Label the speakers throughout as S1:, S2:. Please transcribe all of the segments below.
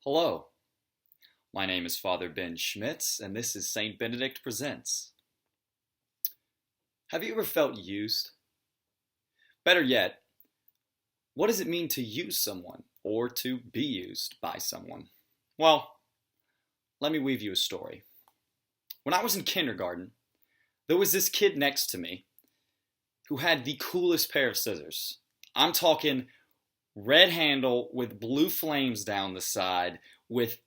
S1: Hello, my name is Father Ben Schmitz, and this is St. Benedict Presents. Have you ever felt used? Better yet, what does it mean to use someone or to be used by someone? Well, let me weave you a story. When I was in kindergarten, there was this kid next to me who had the coolest pair of scissors. I'm talking red handle with blue flames down the side with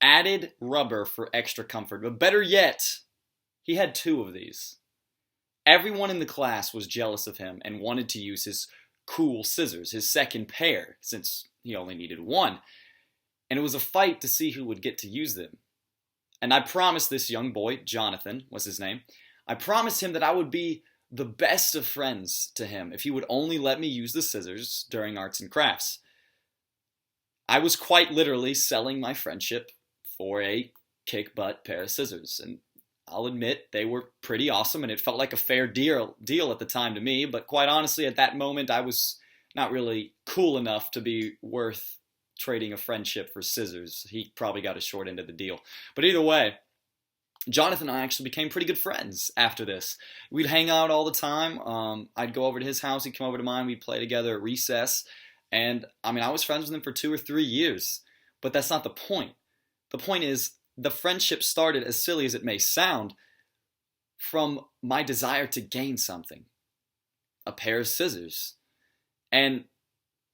S1: added rubber for extra comfort. But better yet, he had two of these. Everyone in the class was jealous of him and wanted to use his cool scissors, his second pair, since he only needed one. And it was a fight to see who would get to use them. And I promised this young boy, Jonathan was his name, I promised him that I would be the best of friends to him if he would only let me use the scissors during arts and crafts. I was quite literally selling my friendship for a kick-butt pair of scissors, and I'll admit they were pretty awesome, and it felt like a fair deal at the time to me, but quite honestly, at that moment, I was not really cool enough to be worth trading a friendship for scissors. He probably got a short end of the deal. But either way, Jonathan and I actually became pretty good friends after this. We'd hang out all the time. I'd go over to his house, he'd come over to mine, we'd play together at recess. And I was friends with him for 2 or 3 years. But that's not the point. The point is, the friendship started, as silly as it may sound, from my desire to gain something. A pair of scissors. And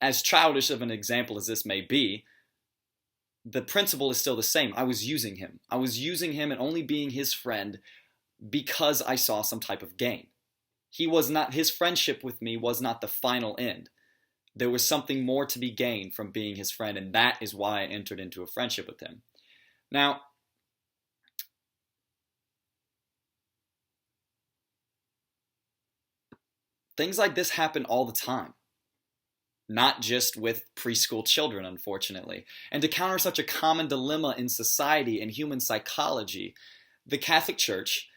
S1: as childish of an example as this may be, the principle is still the same. I was using him. I was using him and only being his friend because I saw some type of gain. His friendship with me was not the final end. There was something more to be gained from being his friend, and that is why I entered into a friendship with him. Now, things like this happen all the time. Not just with preschool children, unfortunately. And to counter such a common dilemma in society and human psychology, the Catholic Church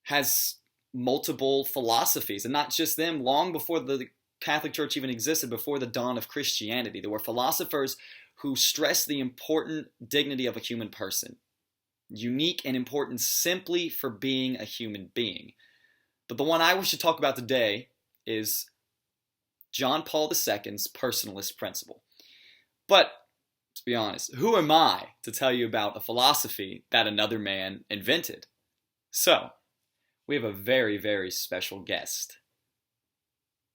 S1: has multiple philosophies, and not just them. Long before the Catholic Church even existed, before the dawn of Christianity, there were philosophers who stressed the important dignity of a human person, unique and important simply for being a human being. But the one I wish to talk about today is John Paul II's Personalist principle. But, to be honest, who am I to tell you about a philosophy that another man invented? So, we have a very, very special guest.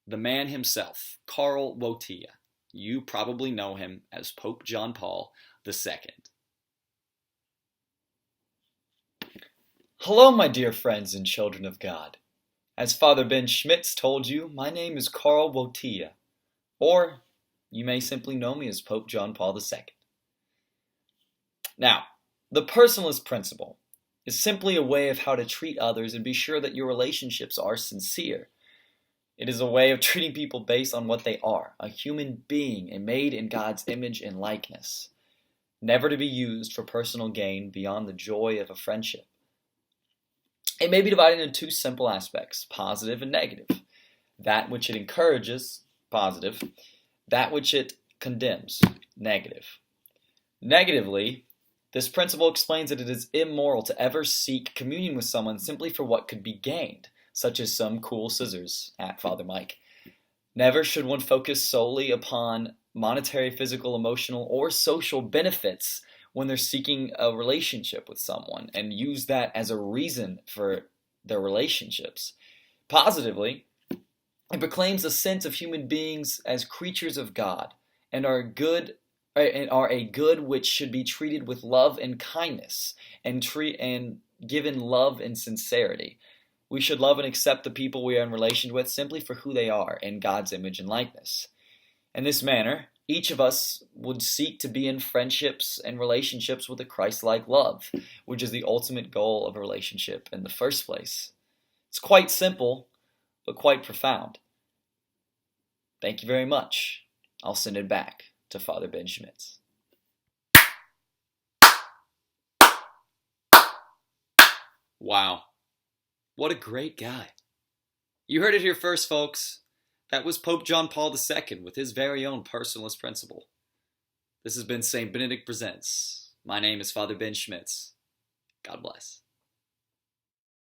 S1: The man himself, Karl Wojtyla. You probably know him as Pope John Paul II.
S2: Hello, my dear friends and children of God. As Father Ben Schmitz told you, my name is Karl Wojtyla, or you may simply know me as Pope John Paul II. Now, the personalist principle is simply a way of how to treat others and be sure that your relationships are sincere. It is a way of treating people based on what they are, a human being and made in God's image and likeness, never to be used for personal gain beyond the joy of a friendship. It may be divided into two simple aspects, positive and negative. That which it encourages, positive. That which it condemns, negative. Negatively, this principle explains that it is immoral to ever seek communion with someone simply for what could be gained, such as some cool scissors at Father Mike. Never should one focus solely upon monetary, physical, emotional, or social benefits when they're seeking a relationship with someone and use that as a reason for their relationships. Positively, it proclaims a sense of human beings as creatures of God and are a good which should be treated with love and kindness and given love and sincerity. We should love and accept the people we are in relation with simply for who they are in God's image and likeness. In this manner, each of us would seek to be in friendships and relationships with a Christ-like love, which is the ultimate goal of a relationship in the first place. It's quite simple, but quite profound. Thank you very much. I'll send it back to Father Ben Schmitz.
S1: Wow. What a great guy. You heard it here first, folks. That was Pope John Paul II with his very own personalist principle. This has been St. Benedict Presents. My name is Father Ben Schmitz. God bless.